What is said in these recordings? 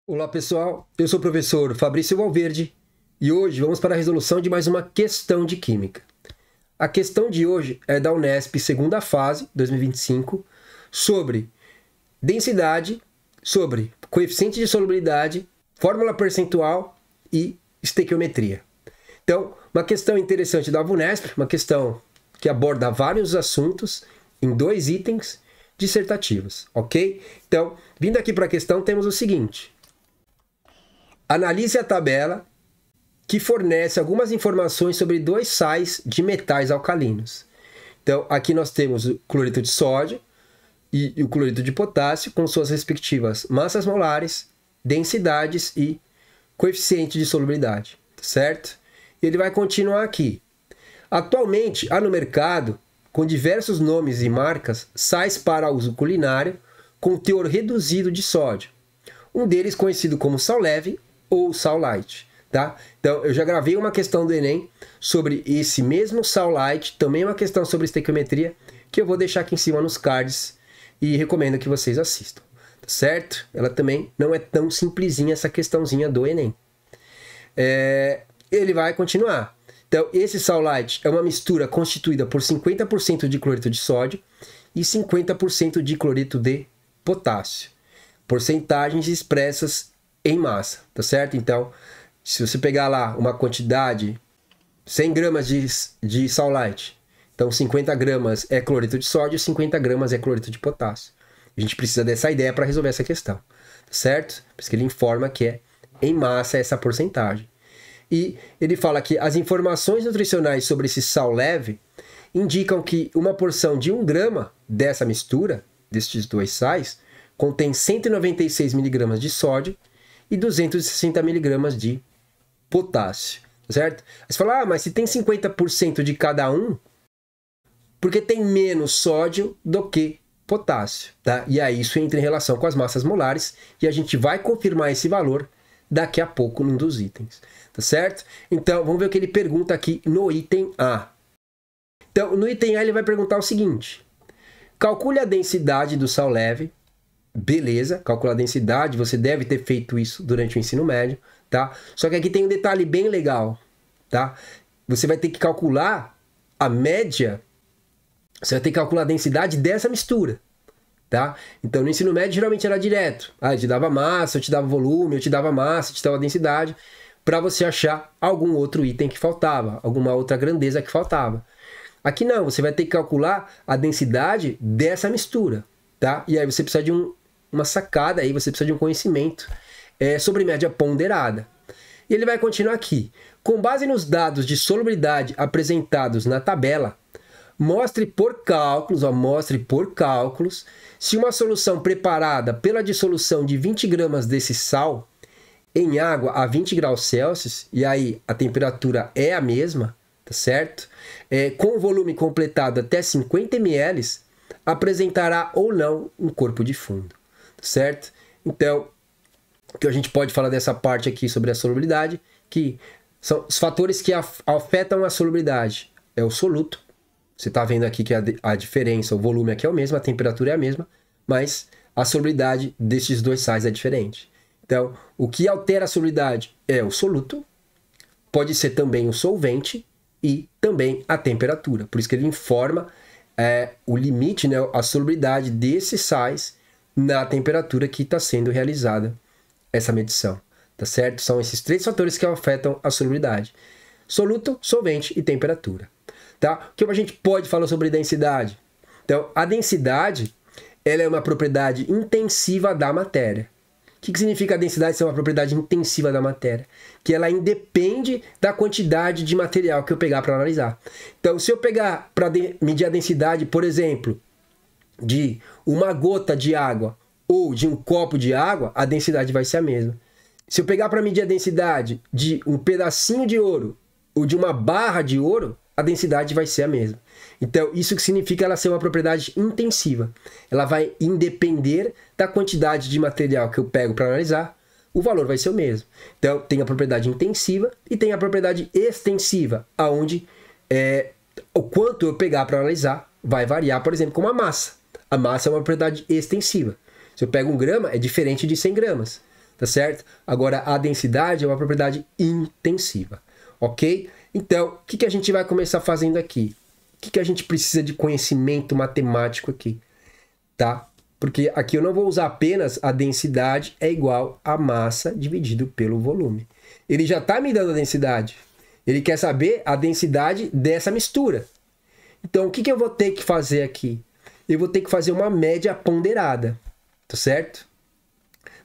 Olá pessoal, eu sou o professor Fabrício Valverde e hoje vamos para a resolução de mais uma questão de Química. A questão de hoje é da Unesp, segunda fase, 2025, sobre densidade, sobre coeficiente de solubilidade, fórmula percentual e estequiometria. Então, uma questão interessante da Unesp, uma questão que aborda vários assuntos em 2 itens dissertativos, ok? Então, vindo aqui para a questão, temos o seguinte. Analise a tabela que fornece algumas informações sobre 2 sais de metais alcalinos. Então, aqui nós temos o cloreto de sódio e o cloreto de potássio com suas respectivas massas molares, densidades e coeficiente de solubilidade, certo? E ele vai continuar aqui. Atualmente, há no mercado, com diversos nomes e marcas, sais para uso culinário com teor reduzido de sódio. Um deles conhecido como sal leve ou sal light, tá? Então, eu já gravei uma questão do Enem sobre esse mesmo sal light, também uma questão sobre estequiometria, que eu vou deixar aqui em cima nos cards e recomendo que vocês assistam, tá certo? Ela também não é tão simplesinha essa questãozinha do Enem. Ele vai continuar. Então, esse sal light é uma mistura constituída por 50% de cloreto de sódio e 50% de cloreto de potássio. Porcentagens expressas em massa, tá certo? Então, se você pegar lá uma quantidade, 100 gramas de sal light, então 50 gramas é cloreto de sódio, 50 gramas é cloreto de potássio. A gente precisa dessa ideia para resolver essa questão, tá certo? Por isso que ele informa que é em massa essa porcentagem. E ele fala que as informações nutricionais sobre esse sal leve indicam que uma porção de 1 grama dessa mistura, destes 2 sais, contém 196 miligramas de sódio e 260 miligramas de potássio, certo? Aí você fala, mas se tem 50% de cada um, porque tem menos sódio do que potássio, tá? E aí isso entra em relação com as massas molares e a gente vai confirmar esse valor daqui a pouco num dos itens, tá certo? Então, vamos ver o que ele pergunta aqui no item A. Então, no item A ele vai perguntar o seguinte. Calcule a densidade do sal leve. Beleza, calcular a densidade, você deve ter feito isso durante o ensino médio, tá? Só que aqui tem um detalhe bem legal, tá? Você vai ter que calcular a média, você vai ter que calcular a densidade dessa mistura, tá? Então, no ensino médio, geralmente era direto. Eu te dava massa, eu te dava volume, eu te dava massa, eu te dava densidade, para você achar algum outro item que faltava, alguma outra grandeza que faltava. Aqui não, você vai ter que calcular a densidade dessa mistura, tá? E aí você precisa de uma sacada aí, você precisa de um conhecimento sobre média ponderada. E ele vai continuar aqui. Com base nos dados de solubilidade apresentados na tabela, mostre por cálculos se uma solução preparada pela dissolução de 20 gramas desse sal em água a 20 graus Celsius, e aí a temperatura é a mesma, tá certo? Com o volume completado até 50 ml, apresentará ou não um corpo de fundo. Certo? Então, o que a gente pode falar dessa parte aqui sobre a solubilidade, que são os fatores que afetam a solubilidade. É o soluto. Você está vendo aqui que a diferença, o volume aqui é o mesmo, a temperatura é a mesma, mas a solubilidade desses 2 sais é diferente. Então, o que altera a solubilidade é o soluto, pode ser também o solvente e também a temperatura. Por isso que ele informa o limite, né, a solubilidade desses sais na temperatura que está sendo realizada essa medição, tá certo? São esses 3 fatores que afetam a solubilidade: soluto, solvente e temperatura, tá? O que a gente pode falar sobre densidade? Então, a densidade, ela é uma propriedade intensiva da matéria. O que significa a densidade ser uma propriedade intensiva da matéria? Que ela independe da quantidade de material que eu pegar para analisar. Então, se eu pegar para medir a densidade, por exemplo, de uma gota de água ou de um copo de água, a densidade vai ser a mesma. Se eu pegar para medir a densidade de um pedacinho de ouro ou de uma barra de ouro, a densidade vai ser a mesma. Então, isso que significa ela ser uma propriedade intensiva. Ela vai independer da quantidade de material que eu pego para analisar, o valor vai ser o mesmo. Então, tem a propriedade intensiva e tem a propriedade extensiva, aonde o quanto eu pegar para analisar vai variar, por exemplo, como a massa. A massa é uma propriedade extensiva. Se eu pego 1 grama, é diferente de 100 gramas. tá certo? Agora, a densidade é uma propriedade intensiva, ok? Então, o que a gente vai começar fazendo aqui? O que a gente precisa de conhecimento matemático aqui, tá? Porque aqui eu não vou usar apenas a densidade é igual a massa dividido pelo volume. Ele já está me dando a densidade. Ele quer saber a densidade dessa mistura. Então, o que eu vou ter que fazer aqui? Eu vou ter que fazer uma média ponderada, tá certo?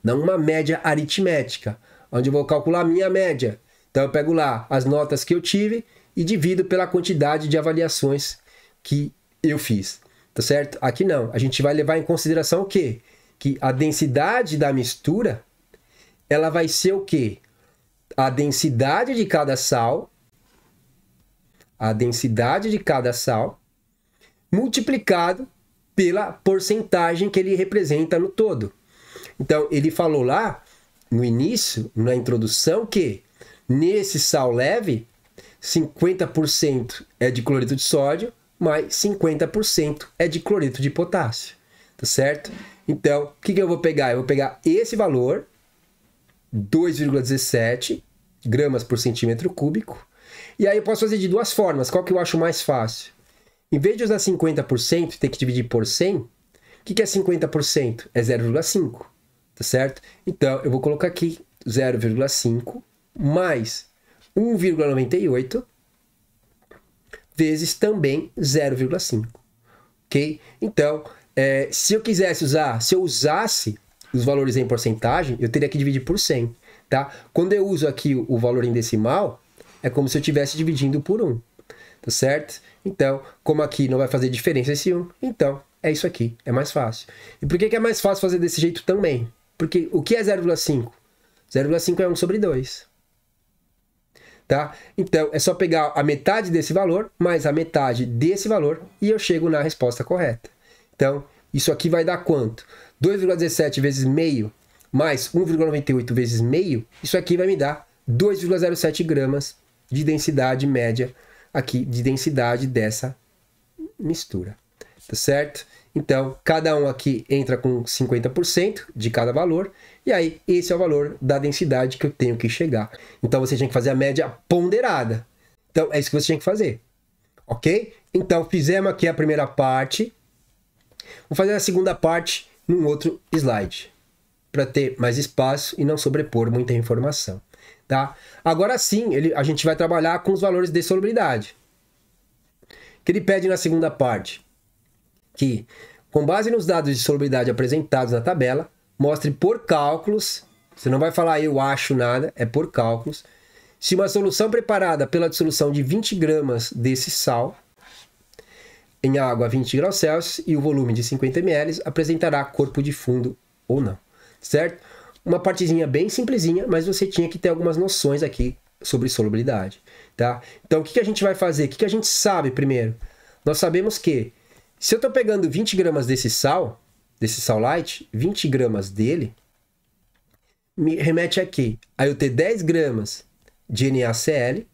Não uma média aritmética, onde eu vou calcular a minha média. Então, eu pego lá as notas que eu tive e divido pela quantidade de avaliações que eu fiz, tá certo? Aqui não. A gente vai levar em consideração o quê? Que a densidade da mistura, ela vai ser o quê? A densidade de cada sal, multiplicado pela porcentagem que ele representa no todo. Então, ele falou lá, no início, na introdução, que nesse sal leve, 50% é de cloreto de sódio, mais 50% é de cloreto de potássio, tá certo? Então, o que eu vou pegar? Eu vou pegar esse valor, 2,17 gramas por centímetro cúbico, e aí eu posso fazer de duas formas. Qual que eu acho mais fácil? Em vez de usar 50% e ter que dividir por 100, o que é 50%? É 0,5, tá certo? Então, eu vou colocar aqui 0,5 mais 1,98 vezes também 0,5, ok? Então, se eu usasse os valores em porcentagem, eu teria que dividir por 100, tá? Quando eu uso aqui o valor em decimal, é como se eu estivesse dividindo por 1, tá certo? Então, como aqui não vai fazer diferença esse 1, então é isso aqui, é mais fácil. E por que é mais fácil fazer desse jeito também? Porque o que é 0,5? 0,5 é 1 sobre 2. Tá? Então, é só pegar a metade desse valor, mais a metade desse valor, e eu chego na resposta correta. Então, isso aqui vai dar quanto? 2,17 vezes meio, mais 1,98 vezes meio, isso aqui vai me dar 2,07 gramas de densidade média aqui, de densidade dessa mistura. Tá certo? Então, cada um aqui entra com 50% de cada valor, e aí esse é o valor da densidade que eu tenho que chegar. Então, você tem que fazer a média ponderada. Então, é isso que você tem que fazer. Ok? Então, fizemos aqui a primeira parte. Vou fazer a segunda parte num outro slide, para ter mais espaço e não sobrepor muita informação. Tá? Agora sim, a gente vai trabalhar com os valores de solubilidade. O que ele pede na segunda parte? Que, com base nos dados de solubilidade apresentados na tabela, mostre por cálculos, você não vai falar eu acho nada, é por cálculos, se uma solução preparada pela dissolução de 20 gramas desse sal em água a 20 graus Celsius e o volume de 50 ml apresentará corpo de fundo ou não, certo? Uma partezinha bem simplesinha, mas você tinha que ter algumas noções aqui sobre solubilidade, tá? Então, o que a gente vai fazer? O que a gente sabe primeiro? Nós sabemos que se eu estou pegando 20 gramas desse sal light, 20 gramas dele, me remete aqui a eu ter 10 gramas de NaCl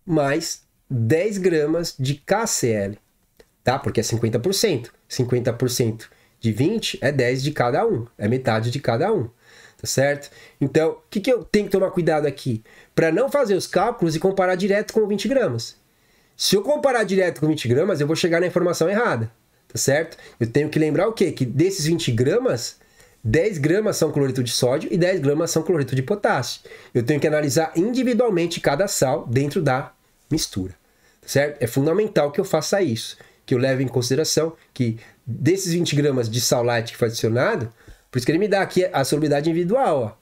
mais 10 gramas de KCl, tá? Porque é 50%. 50% de 20 é 10 de cada um, é metade de cada um, tá certo? Então, o que eu tenho que tomar cuidado aqui? Para não fazer os cálculos e comparar direto com 20 gramas. Se eu comparar direto com 20 gramas, eu vou chegar na informação errada, tá certo? Eu tenho que lembrar o quê? Que desses 20 gramas, 10 gramas são cloreto de sódio e 10 gramas são cloreto de potássio. Eu tenho que analisar individualmente cada sal dentro da mistura, tá certo? É fundamental que eu faça isso, que eu leve em consideração que desses 20 gramas de sal light que foi adicionado, por isso que ele me dá aqui a solubilidade individual, ó.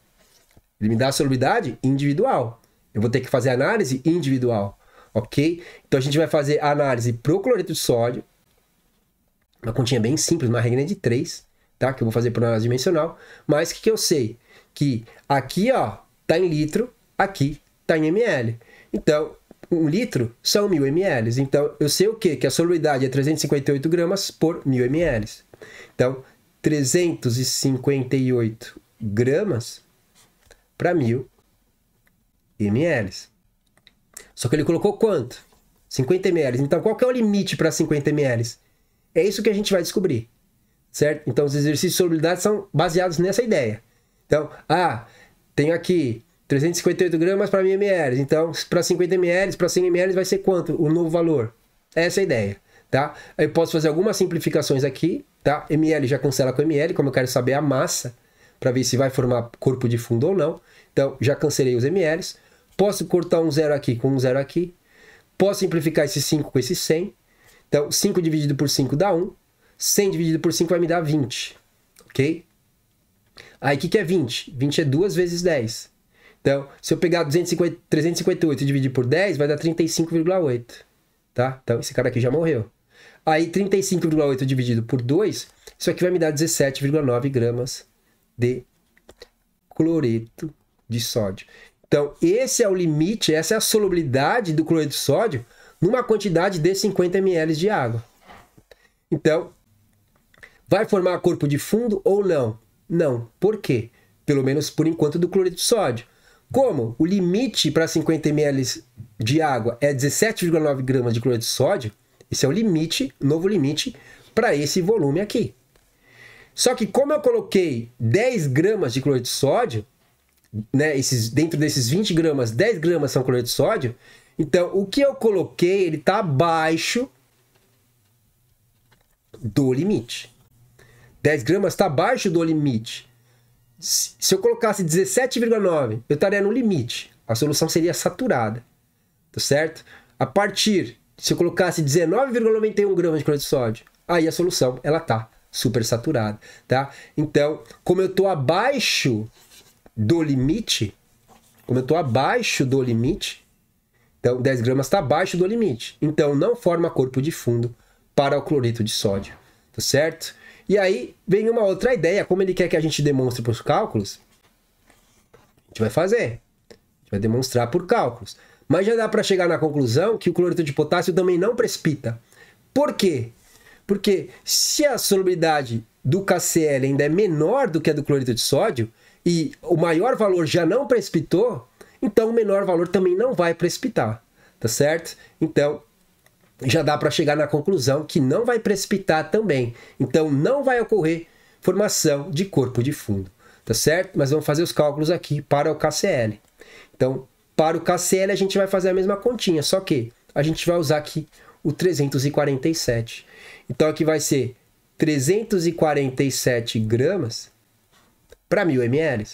Ele me dá a solubilidade individual. Eu vou ter que fazer a análise individual. Ok? Então a gente vai fazer a análise pro cloreto de sódio, uma continha bem simples, uma regra de 3, tá? Que eu vou fazer por análise dimensional, mas o que eu sei? Que aqui, ó, tá em litro, aqui tá em ml. Então, 1 litro são 1000 ml. Então, eu sei o quê? Que a solubilidade é 358 gramas por 1000 ml. Então, 358 gramas para 1000 ml. Só que ele colocou quanto? 50 ml. Então, qual que é o limite para 50 ml? É isso que a gente vai descobrir, certo? Então, os exercícios de solubilidade são baseados nessa ideia. Então, tenho aqui 358 gramas para 1000 ml. Então, para 50 ml, para 100 ml vai ser quanto o novo valor? Essa é a ideia, tá? Eu posso fazer algumas simplificações aqui, tá? ml já cancela com ml, como eu quero saber a massa, para ver se vai formar corpo de fundo ou não. Então, já cancelei os ml. Posso cortar um zero aqui com um zero aqui. Posso simplificar esse 5 com esse 100. Então, 5 dividido por 5 dá 1. 100 dividido por 5 vai me dar 20. Ok? Aí, o que é 20? 20 é 2 vezes 10. Então, se eu pegar 358 e dividir por 10, vai dar 35,8. Tá? Então, esse cara aqui já morreu. Aí, 35,8 dividido por 2, isso aqui vai me dar 17,9 gramas de cloreto de sódio. Então, esse é o limite, essa é a solubilidade do cloreto de sódio numa quantidade de 50 ml de água. Então, vai formar corpo de fundo ou não? Não. Por quê? Pelo menos por enquanto do cloreto de sódio. Como o limite para 50 ml de água é 17,9 gramas de cloreto de sódio, esse é o limite, novo limite, para esse volume aqui. Só que como eu coloquei 10 gramas de cloreto de sódio, né, dentro desses 20 gramas, 10 gramas são cloreto de sódio, então o que eu coloquei, ele está abaixo do limite. 10 gramas está abaixo do limite. Se eu colocasse 17,9, eu estaria no limite. A solução seria saturada. Tá certo? A partir, se eu colocasse 19,91 gramas de cloreto de sódio, aí a solução, ela tá super saturada, tá? Então, como eu tô abaixo do limite, então 10 gramas está abaixo do limite. Então, não forma corpo de fundo para o cloreto de sódio. Tá certo? E aí vem uma outra ideia, como ele quer que a gente demonstre para os cálculos, a gente vai fazer. A gente vai demonstrar por cálculos. Mas já dá para chegar na conclusão que o cloreto de potássio também não precipita. Por quê? Porque se a solubilidade do KCl ainda é menor do que a do cloreto de sódio, e o maior valor já não precipitou, então o menor valor também não vai precipitar. Tá certo? Então, já dá para chegar na conclusão que não vai precipitar também. Então, não vai ocorrer formação de corpo de fundo. Tá certo? Mas vamos fazer os cálculos aqui para o KCl. Então, para o KCl, a gente vai fazer a mesma continha, só que a gente vai usar aqui o 347. Então, aqui vai ser 347 gramas para 1000 ml.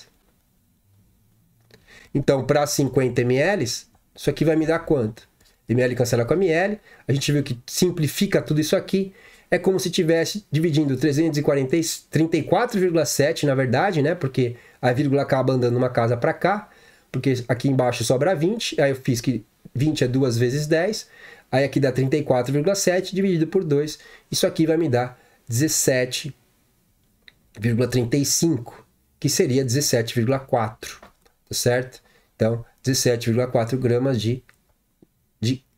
Então, para 50 ml, isso aqui vai me dar quanto? ml cancela com ml, a gente viu que simplifica tudo isso aqui, é como se estivesse dividindo 34,7 na verdade, né? Porque a vírgula acaba andando uma casa para cá, porque aqui embaixo sobra 20, aí eu fiz que 20 é 2 vezes 10, aí aqui dá 34,7 dividido por 2, isso aqui vai me dar 17,35, que seria 17,4, tá certo? Então, 17,4 gramas de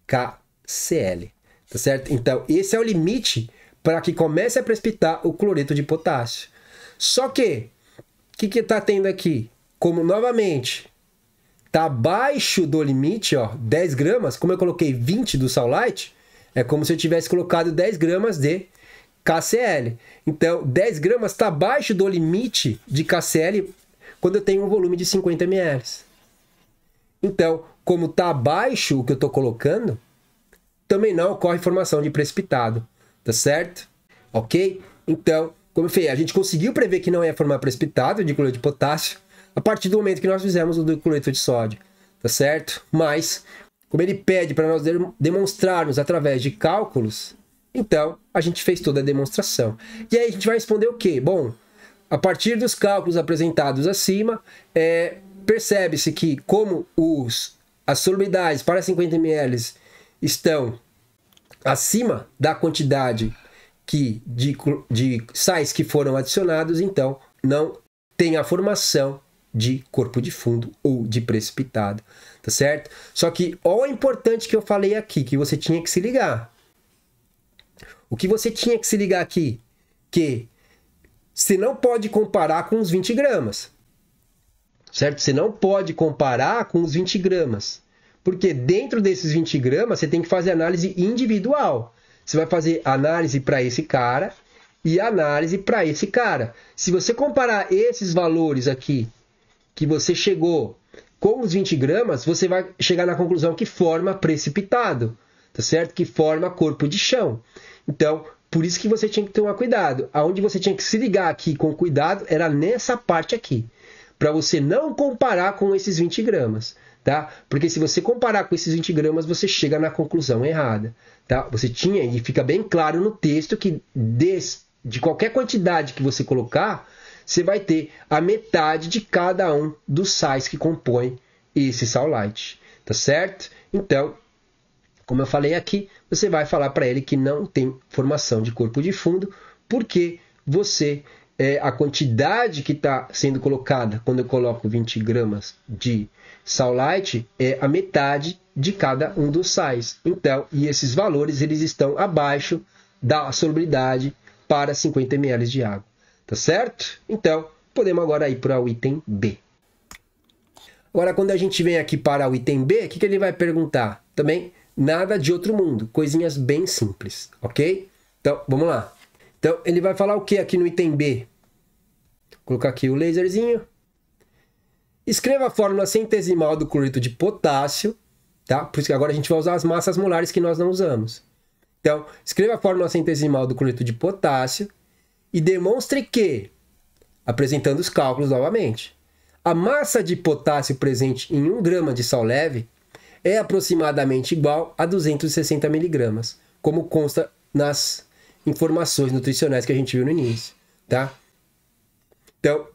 KCl, tá certo? Então, esse é o limite para que comece a precipitar o cloreto de potássio. Só que, o que está tendo aqui? Como, novamente, está abaixo do limite, ó, 10 gramas, como eu coloquei 20 do Saulite, é como se eu tivesse colocado 10 gramas de KCl. Então, 10 gramas está abaixo do limite de KCl quando eu tenho um volume de 50 ml. Então, como está abaixo o que eu estou colocando, também não ocorre formação de precipitado, tá certo? Ok? Então, como eu falei, a gente conseguiu prever que não ia formar precipitado de cloreto de potássio a partir do momento que nós fizemos o do cloreto de sódio, tá certo? Mas, como ele pede para nós demonstrarmos através de cálculos, então a gente fez toda a demonstração. E aí a gente vai responder o quê? Bom, a partir dos cálculos apresentados acima, percebe-se que como as solubilidades para 50 ml estão acima da quantidade de sais que foram adicionados, então não tem a formação de corpo de fundo ou de precipitado, tá certo? Só que olha o importante que eu falei aqui, que você tinha que se ligar. O que você tinha que se ligar aqui? Que você não pode comparar com os 20 gramas. Certo? Você não pode comparar com os 20 gramas. Porque dentro desses 20 gramas, você tem que fazer análise individual. Você vai fazer análise para esse cara e análise para esse cara. Se você comparar esses valores aqui, que você chegou com os 20 gramas, você vai chegar na conclusão que forma precipitado, tá certo? Que forma corpo de chão. Então, por isso que você tinha que tomar cuidado. Aonde você tinha que se ligar aqui com cuidado era nessa parte aqui, para você não comparar com esses 20 gramas. Tá? Porque se você comparar com esses 20 gramas, você chega na conclusão errada. Tá? Você tinha, e fica bem claro no texto, que de qualquer quantidade que você colocar, você vai ter a metade de cada um dos sais que compõem esse sal light. Tá certo? Então, como eu falei aqui, você vai falar para ele que não tem formação de corpo de fundo, porque a quantidade que está sendo colocada, quando eu coloco 20 gramas de sal light, é a metade de cada um dos sais. Então, e esses valores eles estão abaixo da solubilidade para 50 ml de água. Tá certo? Então, podemos agora ir para o item B. Agora, quando a gente vem aqui para o item B, o que ele vai perguntar? Também nada de outro mundo, coisinhas bem simples, ok? Então, vamos lá. Então, ele vai falar o que aqui no item B? Vou colocar aqui o laserzinho. Escreva a fórmula centesimal do cloreto de potássio, tá? Por isso que agora a gente vai usar as massas molares que nós não usamos. Então, escreva a fórmula centesimal do cloreto de potássio e demonstre que, apresentando os cálculos novamente, a massa de potássio presente em 1 grama de sal leve é aproximadamente igual a 260 miligramas, como consta nas informações nutricionais que a gente viu no início, tá? Então,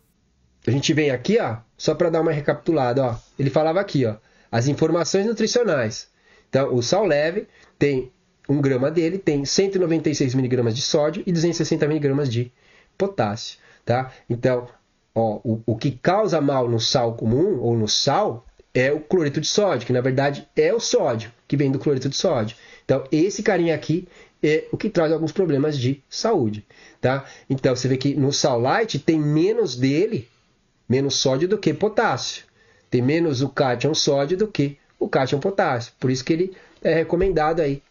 a gente vem aqui, ó, só para dar uma recapitulada, ó. Ele falava aqui, ó, as informações nutricionais. Então, o sal leve tem 1 grama dele, tem 196 miligramas de sódio e 260 miligramas de potássio, tá? Então, ó, o que causa mal no sal comum ou no sal é o cloreto de sódio, que na verdade é o sódio, que vem do cloreto de sódio. Então, esse carinha aqui é o que traz alguns problemas de saúde, tá? Então, você vê que no sal light tem menos dele, menos sódio do que potássio. Tem menos o cátion sódio do que o cátion potássio. Por isso que ele é recomendado aí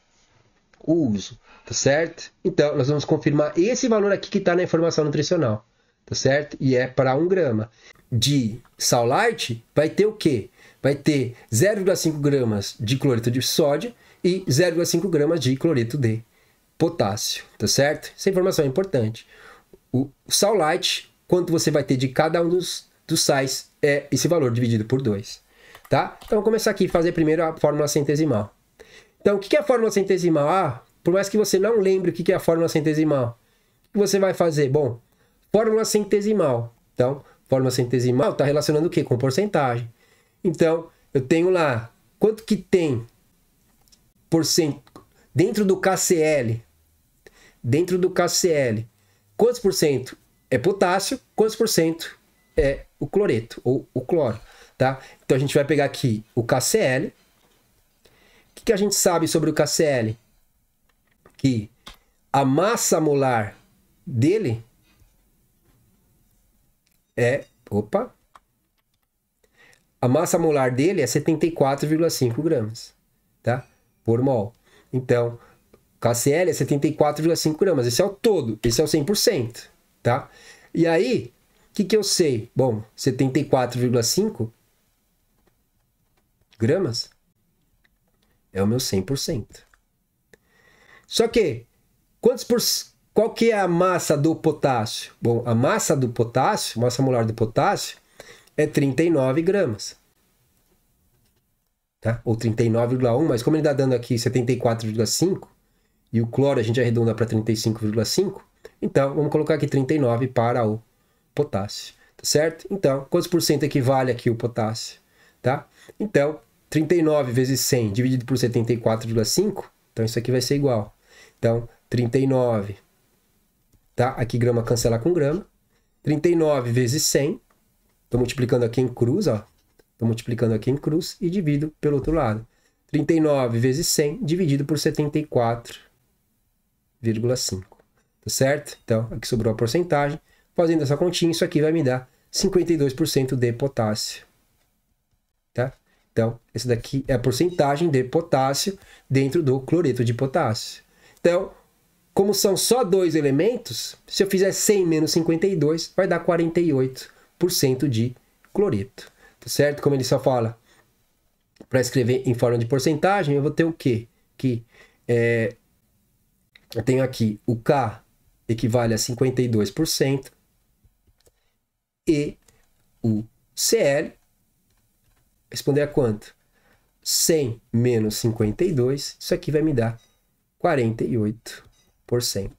o uso, tá certo? Então, nós vamos confirmar esse valor aqui que está na informação nutricional, tá certo? E é para 1 grama de sal light, vai ter o quê? Vai ter 0,5 gramas de cloreto de sódio e 0,5 gramas de cloreto de potássio, tá certo? Essa informação é importante. O sal light, quanto você vai ter de cada um dos sais, é esse valor dividido por 2, tá? Então, vamos começar aqui a fazer primeiro a fórmula centesimal. Então, o que é a fórmula centesimal? Ah, por mais que você não lembre o que é a fórmula centesimal, o que você vai fazer? Bom, fórmula centesimal. Então, fórmula centesimal está relacionando o quê? Com porcentagem. Então, eu tenho lá, quanto que tem dentro do KCl? Dentro do KCl, quantos por cento é potássio, quantos por cento é o cloreto, ou o cloro, tá? Então, a gente vai pegar aqui o KCl. O que a gente sabe sobre o KCl? Que a massa molar dele é... A massa molar dele é 74,5 gramas, tá? Por mol. Então, KCl é 74,5 gramas. Esse é o todo, esse é o 100%, tá? E aí, o que eu sei? Bom, 74,5 gramas é o meu 100%. Só que, qual que é a massa do potássio? Bom, a massa do potássio, massa molar do potássio, é 39 gramas. Tá? Ou 39,1, mas como ele está dando aqui 74,5, e o cloro a gente arredonda para 35,5, então vamos colocar aqui 39 para o potássio. Tá certo? Então, quantos por cento equivale aqui o potássio? Tá? Então, 39 vezes 100 dividido por 74,5, então isso aqui vai ser igual. Então, 39, tá? Aqui grama cancela com grama. 39 vezes 100, estou multiplicando aqui em cruz, ó. Estou multiplicando aqui em cruz e divido pelo outro lado. 39 vezes 100 dividido por 74,5. Tá certo? Então, aqui sobrou a porcentagem. Fazendo essa continha, isso aqui vai me dar 52% de potássio. Tá? Então, esse daqui é a porcentagem de potássio dentro do cloreto de potássio. Então, como são só 2 elementos, se eu fizer 100 menos 52, vai dar 48% de cloreto. Tá certo? Como ele só fala para escrever em forma de porcentagem, eu vou ter o quê? Que eu tenho aqui o K equivale a 52% e o Cl responder a quanto? 100 menos 52, isso aqui vai me dar 48%,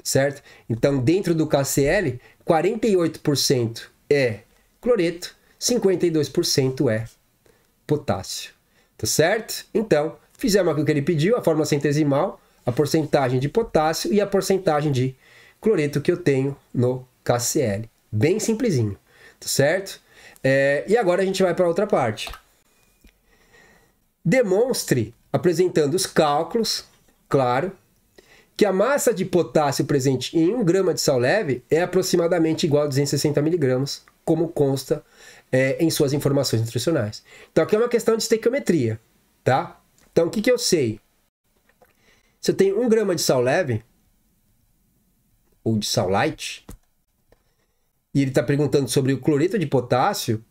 certo? Então, dentro do KCl, 48% é cloreto, 52% é potássio, tá certo? Então, fizemos aquilo que ele pediu, a fórmula centesimal, a porcentagem de potássio e a porcentagem de cloreto que eu tenho no KCl. Bem simplesinho, tá certo? E agora a gente vai para outra parte. Demonstre, apresentando os cálculos, claro, que a massa de potássio presente em 1 grama de sal leve é aproximadamente igual a 260 miligramas, como consta em suas informações nutricionais. Então aqui é uma questão de estequiometria, tá? Então o que eu sei? Se eu tenho 1 grama de sal leve, ou de sal light, e ele está perguntando sobre o cloreto de potássio,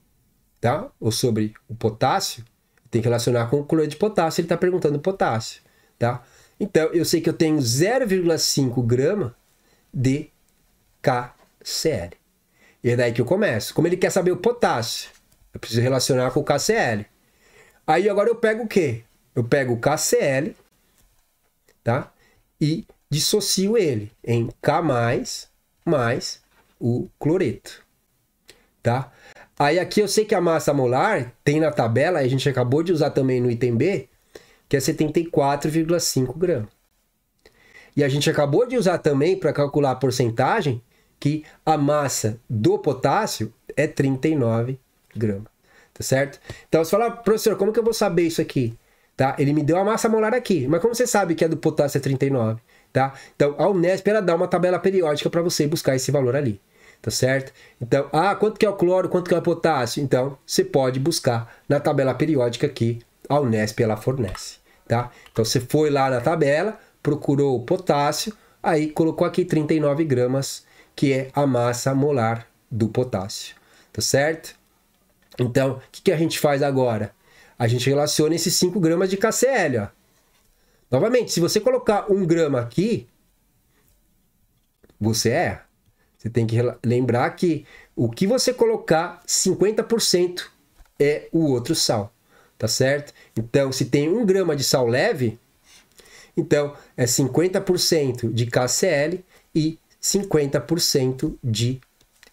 tá? Ou sobre o potássio, tem que relacionar com o cloreto de potássio, ele está perguntando potássio, tá? Então, eu sei que eu tenho 0,5 grama de KCl. E é daí que eu começo. Como ele quer saber o potássio, eu preciso relacionar com o KCl. Aí, agora eu pego o quê? Eu pego o KCl, tá? E dissocio ele em K+, mais o cloreto, tá? Aí aqui eu sei que a massa molar tem na tabela, a gente acabou de usar também no item B, que é 74,5 gramas. E a gente acabou de usar também para calcular a porcentagem que a massa do potássio é 39 gramas, tá certo? Então você fala, professor, como que eu vou saber isso aqui? Tá? Ele me deu a massa molar aqui, mas como você sabe que a do potássio é 39? Tá? Então a Unesp ela dá uma tabela periódica para você buscar esse valor ali. Tá certo? Então, quanto que é o cloro, quanto que é o potássio? Então, você pode buscar na tabela periódica que a Unesp ela fornece, tá? Então, você foi lá na tabela, procurou o potássio, aí colocou aqui 39 gramas, que é a massa molar do potássio, tá certo? Então, o que a gente faz agora? A gente relaciona esses 5 gramas de KCl, ó. Novamente, se você colocar 1 grama aqui, você erra. Você tem que lembrar que o que você colocar, 50% é o outro sal, tá certo? Então, se tem 1 grama de sal leve, então é 50% de KCl e 50% de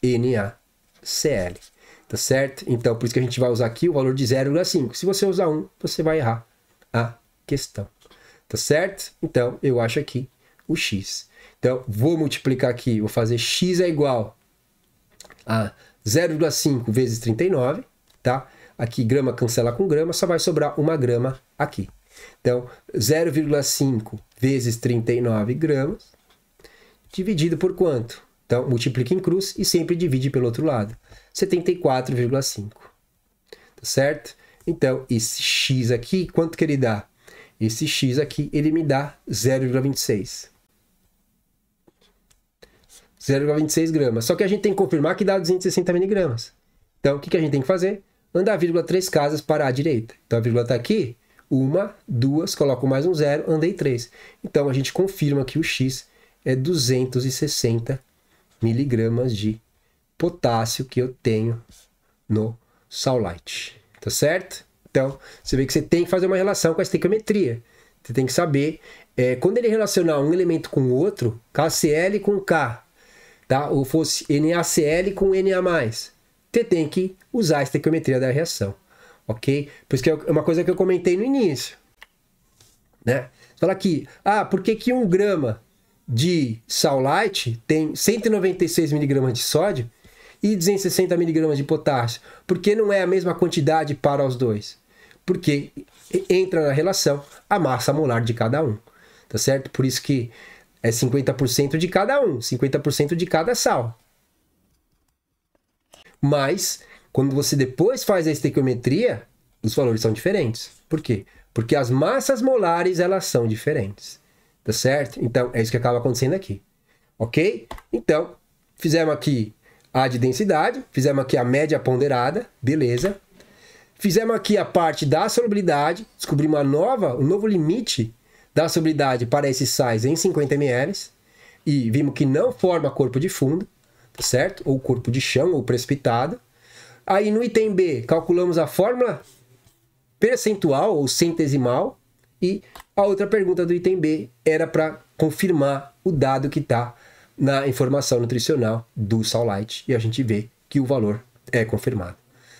NaCl, tá certo? Então, por isso que a gente vai usar aqui o valor de 0,5. Se você usar 1, você vai errar a questão, tá certo? Então, eu acho aqui o X. Então, vou multiplicar aqui, vou fazer x é igual a 0,5 vezes 39, tá? Aqui grama cancela com grama, só vai sobrar 1 grama aqui. Então, 0,5 vezes 39 gramas, dividido por quanto? Então, multiplica em cruz e sempre divide pelo outro lado. 74,5, tá certo? Então, esse x aqui, quanto que ele dá? Esse x aqui, ele me dá 0,26. 0,26 gramas. Só que a gente tem que confirmar que dá 260 miligramas. Então, o que a gente tem que fazer? Andar 3 casas para a direita. Então, a vírgula está aqui. 1, 2, coloco mais um 0, andei 3. Então, a gente confirma que o X é 260 miligramas de potássio que eu tenho no sal light. Tá certo? Então, você vê que você tem que fazer uma relação com a estequiometria. Você tem que saber, quando ele relacionar um elemento com o outro, KCl com K, tá? Ou fosse NaCl com Na+, você tem que usar a estequiometria da reação, ok? Por isso que é uma coisa que eu comentei no início, né? Você fala aqui, por que que 1 grama de sal light tem 196 miligramas de sódio e 260 miligramas de potássio? Por que não é a mesma quantidade para os dois? Porque entra na relação a massa molar de cada um, tá certo? Por isso que é 50% de cada um, 50% de cada sal. Mas, quando você depois faz a estequiometria, os valores são diferentes. Por quê? Porque as massas molares, elas são diferentes, tá certo? Então, é isso que acaba acontecendo aqui, ok? Então, fizemos aqui a de densidade, fizemos aqui a média ponderada, beleza. Fizemos aqui a parte da solubilidade, descobrimos um novo limite da solubilidade para esses sais em 50 ml, e vimos que não forma corpo de fundo, tá certo? Ou corpo de chão, ou precipitado. Aí no item B, calculamos a fórmula percentual ou centesimal, e a outra pergunta do item B era para confirmar o dado que está na informação nutricional do Saulight, e a gente vê que o valor é confirmado,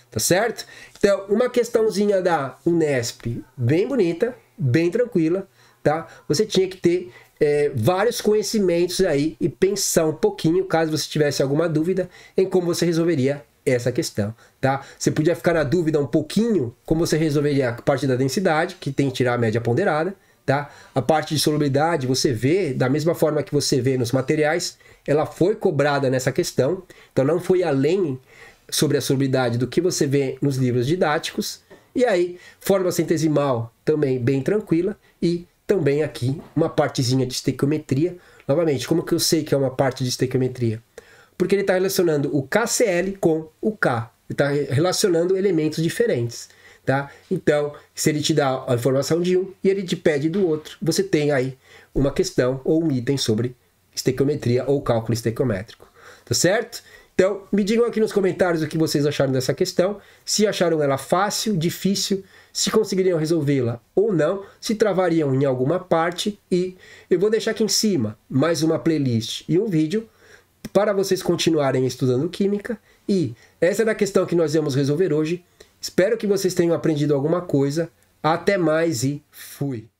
tá certo? Então, uma questãozinha da Unesp bem bonita, bem tranquila, tá? Você tinha que ter vários conhecimentos aí e pensar um pouquinho, caso você tivesse alguma dúvida, em como você resolveria essa questão, tá? Você podia ficar na dúvida um pouquinho como você resolveria a parte da densidade, que tem que tirar a média ponderada, tá? A parte de solubilidade, você vê, da mesma forma que você vê nos materiais, ela foi cobrada nessa questão, então não foi além sobre a solubilidade do que você vê nos livros didáticos. E aí, fórmula centesimal também bem tranquila, e também aqui uma partezinha de estequiometria. Novamente, como que eu sei que é uma parte de estequiometria? Porque ele está relacionando o KCl com o K. Ele está relacionando elementos diferentes, tá? Então, se ele te dá a informação de um e ele te pede do outro, você tem aí uma questão ou um item sobre estequiometria ou cálculo estequiométrico, tá certo? Então, me digam aqui nos comentários o que vocês acharam dessa questão, se acharam ela fácil, difícil, se conseguiriam resolvê-la ou não, se travariam em alguma parte, e eu vou deixar aqui em cima mais uma playlist e um vídeo para vocês continuarem estudando química. E essa era a questão que nós vamos resolver hoje. Espero que vocês tenham aprendido alguma coisa. Até mais e fui!